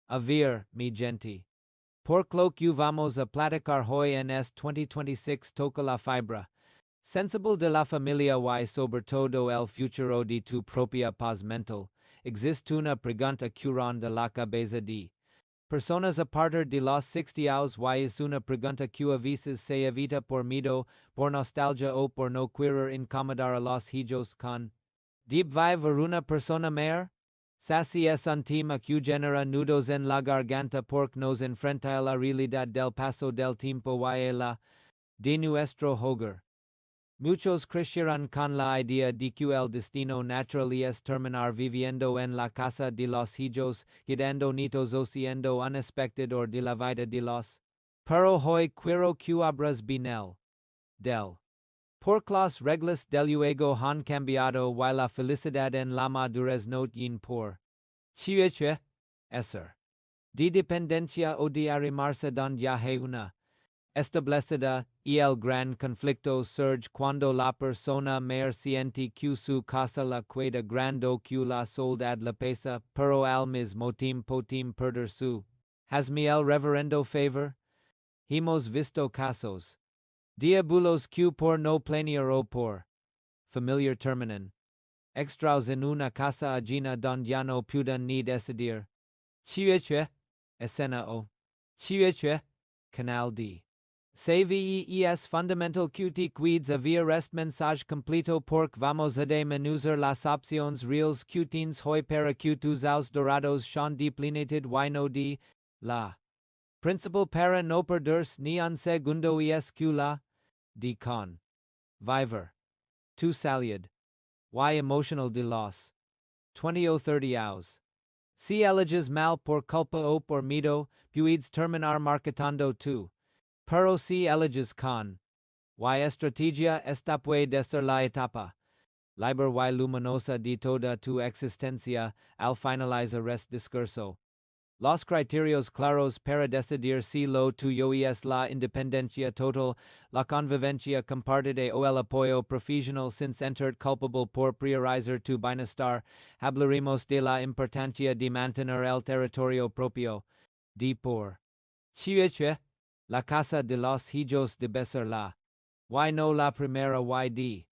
A ver, mi gente. Por lo que vamos a platicar hoy en este 2026 toca la fibra sensible de la familia y sobre todo el futuro de tu propia paz mental. Existe una pregunta curón de la cabeza de personas a partir de los 60 años y es una pregunta que a veces se evita por miedo, por nostalgia o por no querer incomodar a los hijos con deep vive una persona mayor. Sassy es un tema que genera nudos en la garganta porque nos enfrenta a la realidad del paso del tiempo y a la de nuestro hogar. Muchos crecieron con la idea de que el destino natural es terminar viviendo en la casa de los hijos, quedando nietos o siendo unexpected or de la vida de los. Pero hoy quiero que abras binel. Del. Porque las reglas del juego han cambiado y la felicidad en la madurez no yin por. Chieche. Esser. De dependencia o de arrimarse don yahe una establecida, y el gran conflicto surge cuando la persona mayor siente que su casa la queda grande que la soledad la pesa, pero al mismo tiempo perder su. Hazme el reverendo favor? Hemos visto casos. Diabulos que por no planear o por. Familiar terminan. Extras en una casa ajena donde ya no pueden ni decidir. Chieche. Escena o. Chieche. Canal D. CVES fundamental QT quids avia rest mensage completo porque vamos a de menuzar las opciones reales qtins hoy para que tus aus dorados sean deplinated y no de la principal para no perderse ni un segundo esq la de con viver tu salud y emotional de los 20 o 30 hours. Si eliges mal por culpa o por miedo, puedes terminar marketando tu. Pero si eliges con y estrategia esta puede ser la etapa liber y luminosa de toda tu existencia al finalizar este discurso. Los criterios claros para decidir si lo tuyo es la independencia total, la convivencia compartida o el apoyo profesional sin sentir culpable por priorizar tu bienestar. Hablaremos de la importancia de mantener el territorio propio. De por. Chieche. La casa de los hijos debe ser la. Y no la primera y de.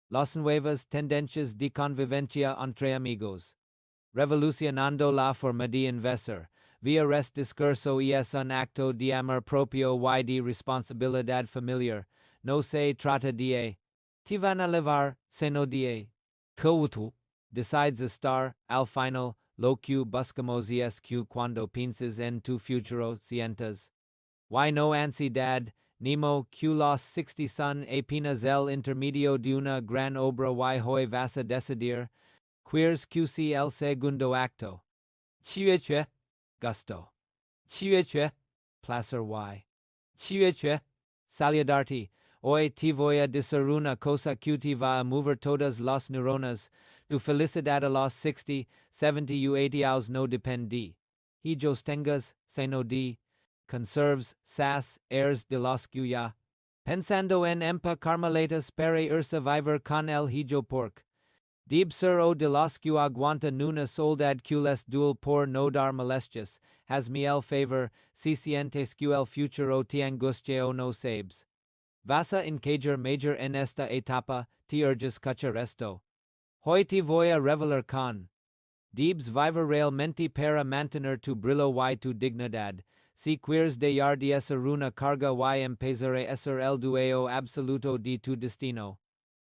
Las nuevas tendencias de convivencia entre amigos. Revolucionando la forma de investir. Via este discurso es un acto de amor propio y de responsabilidad familiar. No se trata de. Te van a levar, sino de. Tu. Decides estar, al final, lo que buscamos es que cuando pienses en tu futuro sientas. Y no ansiedad, nemo que los 60 son apenas el intermedio de una gran obra y hoy vas a decidir, queers QC el segundo acto. Chieche, gusto. Chieche, placer y. Chieche, saludarte. Hoy te voy a decir una cosa que te va a mover todas las neuronas. Tu felicidad a los 60, 70 y 80 años no depende. Hijos tengas, seno de. Conserves, sas, heirs de los que ya. Pensando en empa carmeletas para irse vivir con el hijo pork. Dib sur o de los que aguanta nuna soldad que les duel por no dar molestias, hazme el favor, si sientes que el futuro te angustia o no sabes. Vas a encajar major en esta etapa, te urges cachar esto. Hoy te voy a revelar con. Dibs vivir realmente para mantener tu brillo y tu dignidad. Si quieres dejar de ser una carga y empezar a ser el dueño absoluto de tu destino.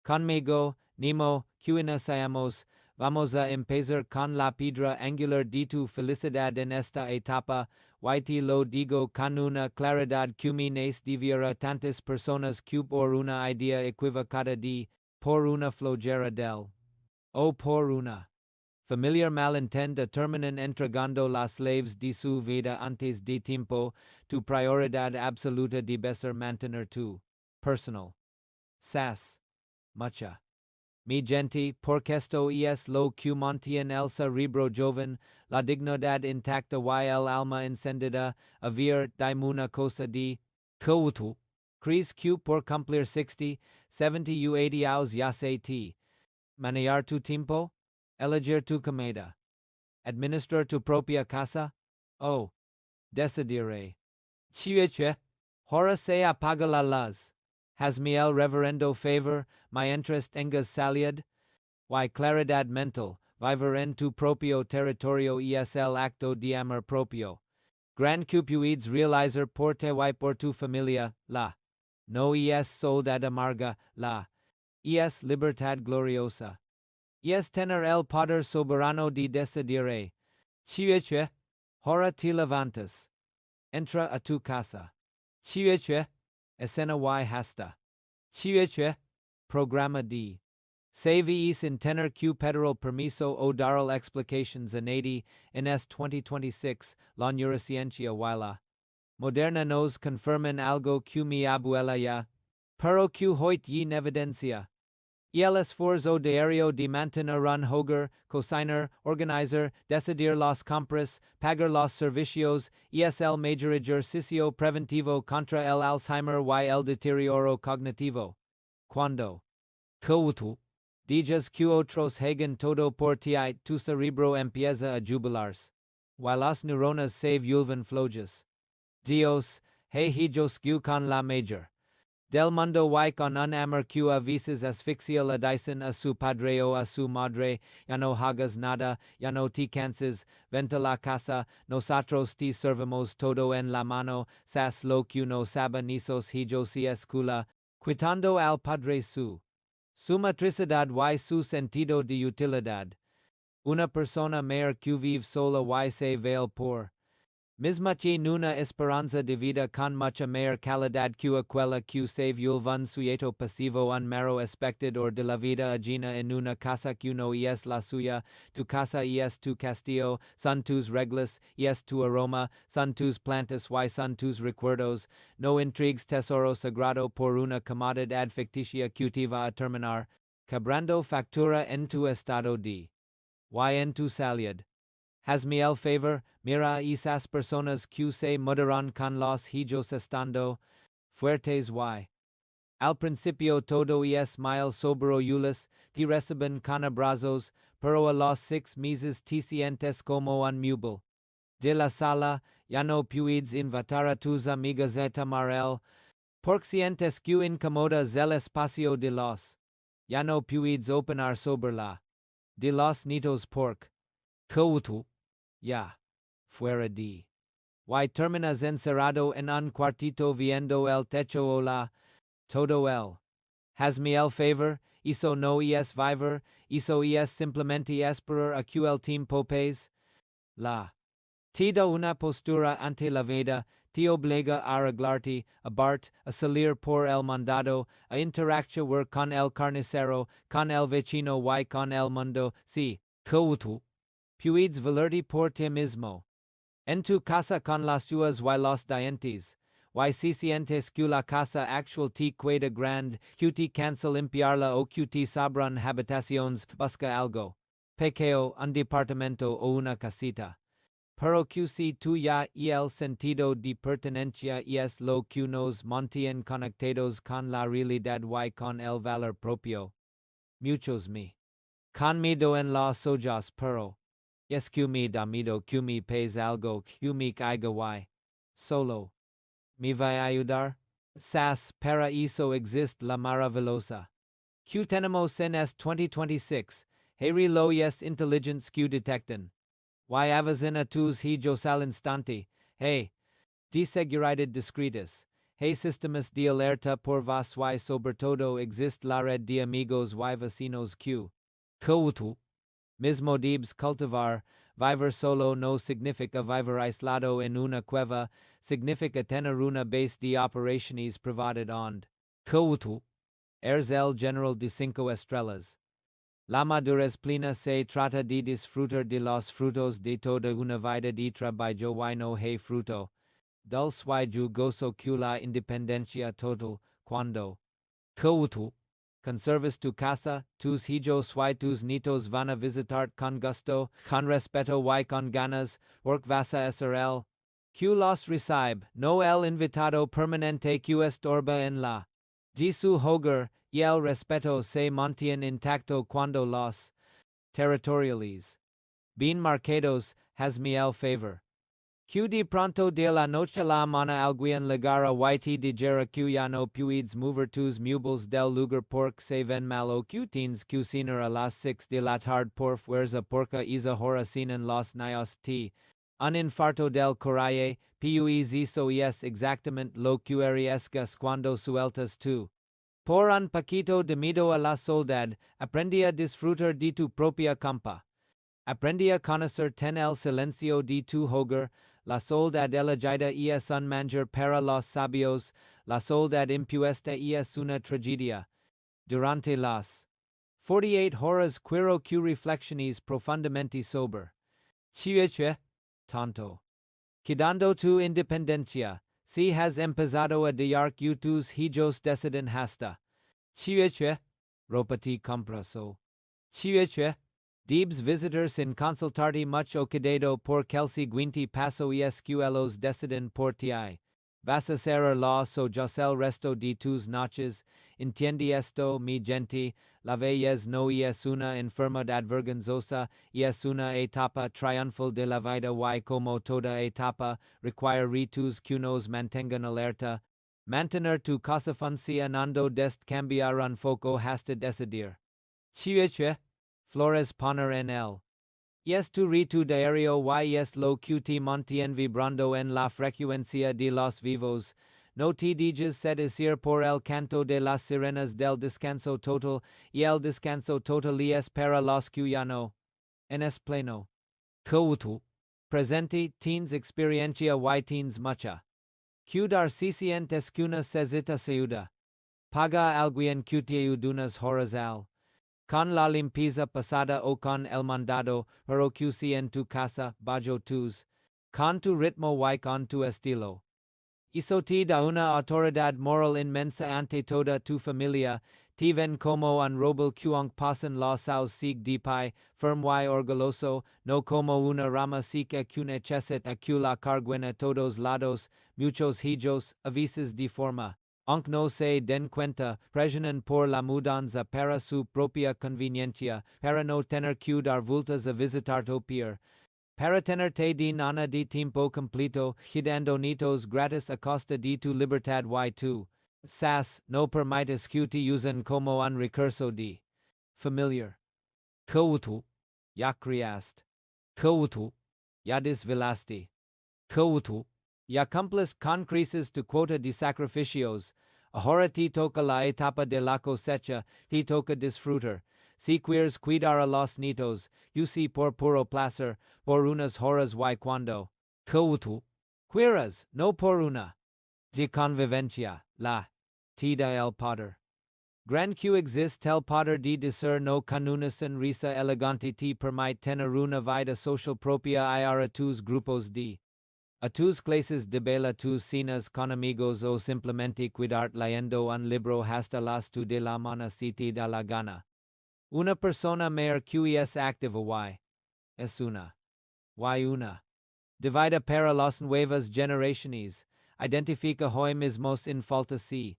Conmigo, Nemo, que iniciamos, vamos a empezar con la piedra angular de tu felicidad en esta etapa, y te lo digo con una claridad que me nes deviera tantas personas que por una idea equivocada de, por una flojera del, o por una familiar malentenda terminan entregando las slaves de su vida antes de tiempo, tu prioridad absoluta debe ser mantener tu personal sas. Mucha. Mi gente, porque esto es lo que mantiene el cerebro joven, la dignidad intacta y el alma encendida, a ver, dime una cosa de, tu. Crees que por cumplir 60, 70 y 80 años ya se ti. Manejar tu tiempo, elegir tu comida. Administrar tu propia casa, Oh, decidere. Chiueche, hora se apaga la luz. Has mi el reverendo favor, my interest engas saliad? Y claridad mental, viver en tu propio territorio esl acto de amor propio. Gran cupuids realizer porte y por tu familia, la. No es soldad amarga, la. Es libertad gloriosa. Es tener el poder soberano de decidire. Chiueche, hora te levantas. Entra a tu casa. Chiueche, escena y hasta. Chiueche, programa d. Se vis in tener q federal permiso o daral explications anadi, en s 2026, la neurociencia y la moderna nos confirman algo que mi abuela ya, pero que hoy y evidencia. Y el esfuerzo diario de mantener un hogar, cociner, organizer, decidir las compras, pagar los servicios, es el mayor ejercicio preventivo contra el Alzheimer y el deterioro cognitivo. Cuando Tuutu digas que otros hagan todo por ti, tu cerebro empieza a jubilarse. Y las neuronas se vuelven flojas. Dios, hey hijos que con la major. Del mundo y con un amor que a veces asfixia la dicen a su padre o a su madre, ya no hagas nada, ya no te cansas, vente la casa, nosotros te servamos todo en la mano, sas lo que no sabe nisos hijos y escula, quitando al padre su matricidad y su sentido de utilidad. Una persona mayor que vive sola y se vale por mismachi nuna esperanza de vida con mucha mayor calidad que aquella que se vuelve sujeto pasivo un mero espectador de la vida ajena en una casa que no es la suya, tu casa es tu castillo, son tus reglas, es tu aroma, son tus plantas y son tus recuerdos, no intrigues tesoro sagrado por una comodidad ficticia que te va a terminar, cobrando factura en tu estado de y en tu salud. Hazme el favor, mira a esas personas que se mudaron con los hijos estando fuertes y al principio todo es miel sobre yules, te reciben con abrazos, pero a los 6 meses te sientes como un mubel. De la sala, ya no puedes invitar a tus amigas a tomar el, porque sientes que incomodas el espacio de los. Ya no puedes opinar sobre la. De los nitos porque. Tuutu. Ya. Fuera de. Y terminas encerrado en un cuartito viendo el techo o la. Todo el. Hazme el favor, eso no es vivir, eso es simplemente esperar a que el tiempo pase. La. Te da una postura ante la vida, te obliga a arreglarte, a bart, a salir por el mandado, a interactuar con el carnicero, con el vecino y con el mundo, si, tú, puedes valerte por ti mismo. En tu casa con las tuas y los dientes, y si sientes que la casa actual te queda grande, que te cansa limpiarla o que te sobran habitaciones, busca algo. Pequeño, un departamento o una casita. Pero que si tu ya y el sentido de pertenencia es lo que nos mantiene conectados con la realidad y con el valor propio. Muchos me conmido en la sojas pero es que me da miedo que me pese algo que me caiga y solo me va a ayudar. Sas para eso existe la maravillosa. Que tenemos en es 2026, Harry lo es intelligence que detectan. Y avisen a tus hijos al instante, hey, de seguridad discretas, hey sistemas de alerta por vos y sobre todo existe la red de amigos y vecinos que, tú, mismo debes cultivar, vivir solo no significa vivir aislado en una cueva, significa tener una base de operaciones privada onde, tú, eres el general de 5 estrellas. La madurez plena se trata de disfrutar de los frutos de toda una vida de trabajo y no hay fruto. Dulce y jugoso que la independencia total, cuando tú conservas tu casa, tus hijos y tus nietos van a visitar con gusto, con respeto y con ganas, porque vas a ser el que los recibe, no el invitado permanente que estorba en la de su hogar, y el respeto se mantiene intacto cuando los territoriales bien marcados, hazme el favor. Q de pronto de la noche la mana alguien legara y digera q ya no puids mover tus mubles del lugar pork se ven malo q teens q scener a las 6 de la tarde por fuerza porca isa hora sinan los nios t. Un infarto del coraje, pues eso es exactamente lo que escas cuando sueltas tú. Por un poquito de miedo a la soledad, aprendí a disfrutar de tu propia campa. Aprendí a conocer ten el silencio de tu hogar, la soledad elegida es un manjar para los sabios, la soledad impuesta es una tragedia. Durante las 48 horas quiero que reflexiones profundamente sobre Chiche, tonto. Quedando tu independencia, si has empezado a dar que tus hijos deciden hasta. Chiche, ropati compraso. Chiche, Debes visitar sin consultarte mucho cuidado por Kelsey Guinti paso escuelos deciden por ti. Vas a hacer la so el resto de tus noches, entiende esto mi gente, la vejez no es una enfermedad vergonzosa, es una etapa triunfal de la vida y como toda etapa, requiere tus que nos mantengan alerta, mantener tu casafuncionando dest cambiar un foco hasta decidir. Chiche, Flores poner en el. Yes tu ritu diario y es lo que te mantien vibrando en la frecuencia de los vivos, no te dejes seducir por el canto de las sirenas del descanso total, y el descanso total es para los que ya no. En es pleno. Tuutu. Presente, teens experiencia y teens mucha. Que dar sicientes cuna sesita seuda. Paga alguien que te udunas horas al. Con la limpieza pasada o con el mandado, pero QC en tu casa, bajo tus. Con tu ritmo y con tu estilo. Eso te da una autoridad moral inmensa ante toda tu familia, te ven como un roble que pasan los años sig de pi, firm y orgulloso, no como una rama seca que necesita que la carguen a todos lados, muchos hijos, a veces de forma. Aunque no se den cuenta, presionan por la mudanza para su propia conveniencia, para no tener que dar vueltas a visitar topir. Para tenerte de nana de tiempo completo, quedando nitos gratis a costa de tu libertad y tu. Sas, no permites que te usen como un recurso de. Familiar. Tuutu. Ya criaste. Tuutu. Ya desvelaste. Tuutu. Ya cumples con creces tu cuota de sacrificios, ahora te toca la etapa de la cosecha, te toca disfrutar. Si quieres cuidar a los nitos, you si por puro placer, por unas horas y cuando. Tuutu. Quieras, no por una. De convivencia, la. Te da el poder. Gran que existe el poder de decir no con una sonrisa elegante te permite tener una vida social propia y a tus grupos de. A tus clases de bella tus cenas con amigos o simplemente cuidar leyendo un libro hasta las tu de la mano si te da la gana. Una persona mayor que es activa y. Es una. Y una. Divida para las nuevas generaciones. Identifica hoy mismos en falta si.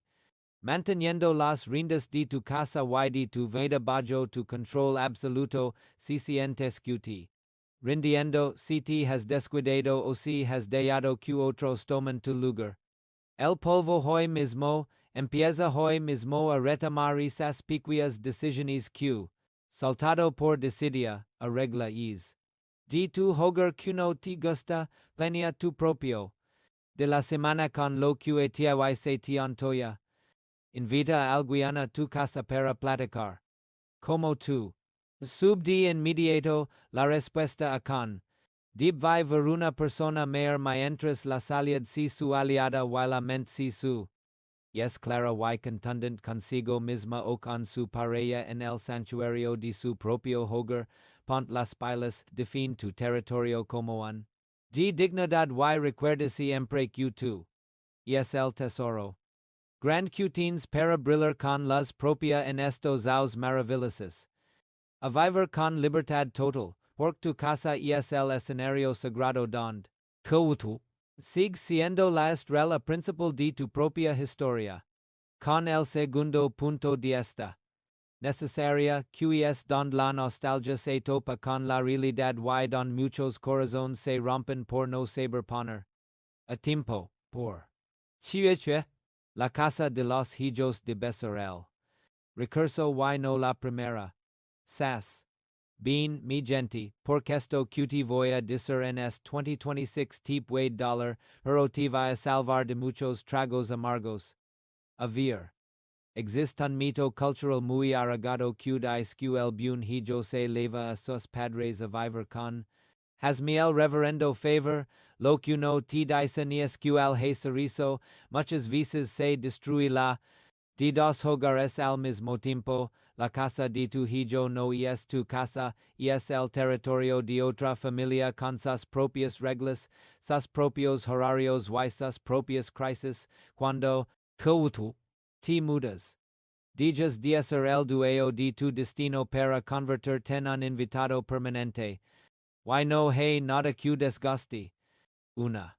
Manteniendo las riendas de tu casa y de tu vida bajo tu control absoluto si sientes que te. Rindiendo, si te has descuidado o si has dejado que otros tomen tu lugar. El polvo hoy mismo, empieza hoy mismo a retomar esas pequeñas decisiones que, saltado por desidia, arregla is. De tu hogar que no te gusta, planea tu propio. De la semana con lo que te antoya. Invita a alguien a tu casa para platicar. Como tú. Sub de inmediato, la respuesta a con. Deep vai ver una persona mayor mientras la salida si su aliada y la mente si su. Yes clara y contundent consigo misma o con su pareja en el santuario de su propio hogar, pont las pilas, define tu territorio como un. De dignidad y recuerda siempre que tú. Yes el tesoro. Grand cutines para brillar con las propia en estos aos maravillosos. A vivir con libertad total, porque tu casa es el escenario sagrado donde tú sigue siendo la estrella principal de tu propia historia. Con el segundo punto de esta necesaria, QES donde la nostalgia se topa con la realidad y donde muchos corazones se rompen por no saber poner a tiempo, por Chiuechue, la casa de los hijos de Becerril. Recurso y no la primera. Sas. Bean, mi gente, porque esto QT voy a decir en 2026 tip $8, te va a salvar de muchos tragos amargos. A ver. Existan mito cultural muy arrogado que el buen hijo se leva a sus padres a vivir con. Has mi el reverendo favor, lo que no te dicen es que el Jeserizo, muchas veces se destruye la, de dos hogares al mismo tiempo, la casa de tu hijo no es tu casa, es el territorio de otra familia con sus propias reglas, sus propios horarios y sus propias crisis, cuando, tu, te mudas. Dejas de ser el dueño de tu destino para convertirte en un invitado permanente. Y no hay nada que desgaste. Una.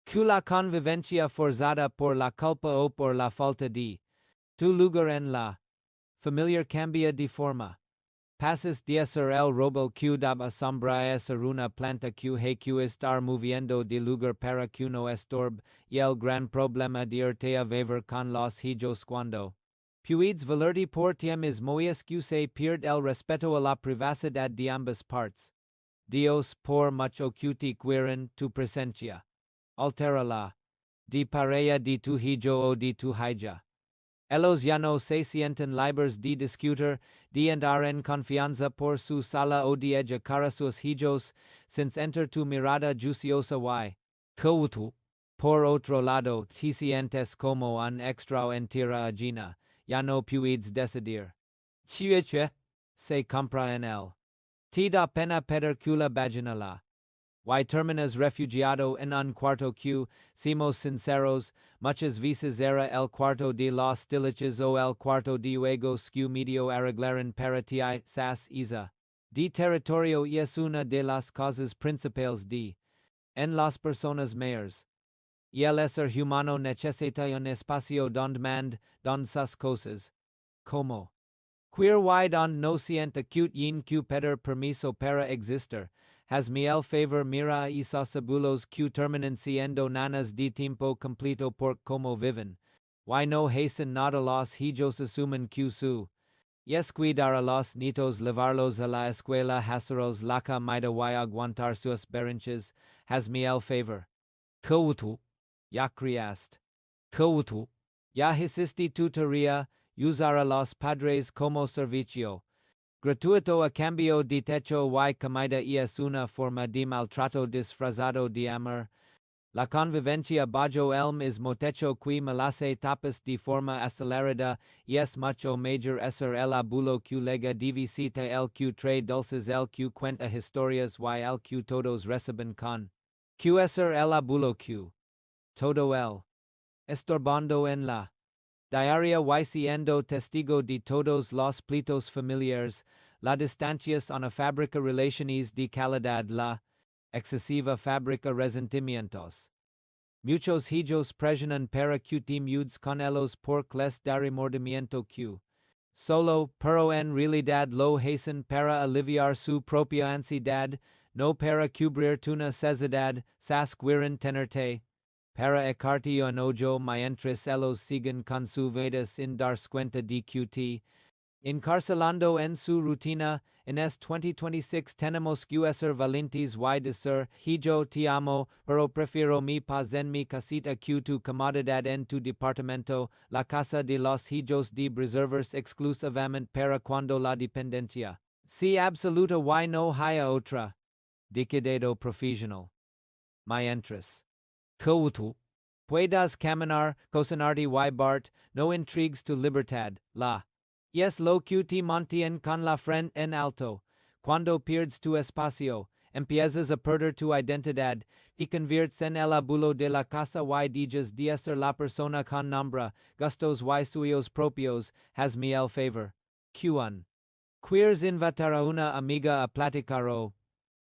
Que la convivencia forzada por la culpa o por la falta de tu lugar en la familiar cambia de forma. Pasas de ser el roble que daba sombra a ser una planta que hay que estar moviendo de lugar para que no estorbe, y el gran problema de irte a vivir con los hijos cuando puedes valerte por ti mismo es que se pierde el respeto a la privacidad de ambas partes. Dios por mucho que te quieren tu presencia. Altera la de pareja de tu hijo o de tu hija. Ellos ya no se sienten libres de discutir, de andar en confianza por su sala o de educar a sus hijos, sin enter tu mirada juiciosa y tu. Por otro lado, te sientes como un extra en tierra ajena, ya no puedes decidir. Chiuechue, se compra en él. Te da pena pedir que la vaginala. Y terminas refugiado en un cuarto que, seamos sinceros, muchas veces era el cuarto de los tiliches o el cuarto de juegos que medio arreglaron para ti sas isa. De territorio es una de las cosas principales de, en las personas mayores. Y el ser humano necesita un espacio donde sus cosas, como queer y donde no sienta que yin que pedir permiso para existir. Has mi el favor mira a esos abuelos que terminan siendo nanas de tiempo completo por como viven. Y no hacen nada los hijos asumen que su. Yes cuidar a los nietos llevarlos a la escuela hacerlos la comida y aguantar sus berrinches. Has mi el favor. Tu. Ya criaste. Tu. Ya hiciste tu tarea, usar a los padres como servicio. Gratuito a cambio de techo y comida es una forma de maltrato disfrazado de amor. La convivencia bajo el mismo techo que malase tapas de forma acelerada es mucho mayor ser el abuelo que lega de visita el que trae dulces el que cuenta historias y el que todos reciben con. Que ser el abuelo que todo el estorbando en la diaria y siendo testigo de todos los pleitos familiares, la distancias una fábrica relaciones de calidad, la excesiva fábrica resentimientos. Muchos hijos presionan para que te mudes con ellos por les da remordimiento que solo, pero en realidad lo hacen para aliviar su propia ansiedad, no para cubrir tu necesidad, sas quieren tenerte. Para ecarte un ojo mientras ellos siguen con su vida sin darse cuenta de QT. Encarcelando en su rutina, en 2026 tenemos que ser valientes y decir, hijo te amo, pero prefiero mi paz en mi casita que tu comodidad en tu departamento, la casa de los hijos de reservas exclusivamente para cuando la dependencia. Si absoluta y no haya otra. Decadado profesional. Mientras. Tu. Puedas caminar, cocinarte y bart, no intrigues tu libertad, la. Yes lo que te mantiene con la frente en alto. Cuando pierdes tu espacio, empiezas a perder tu identidad, te conviertes en el abuelo de la casa y dejas de ser la persona con nombre, gustos y suyos propios, hazme el favor. Q1. Quieres invitar a una amiga a platicar o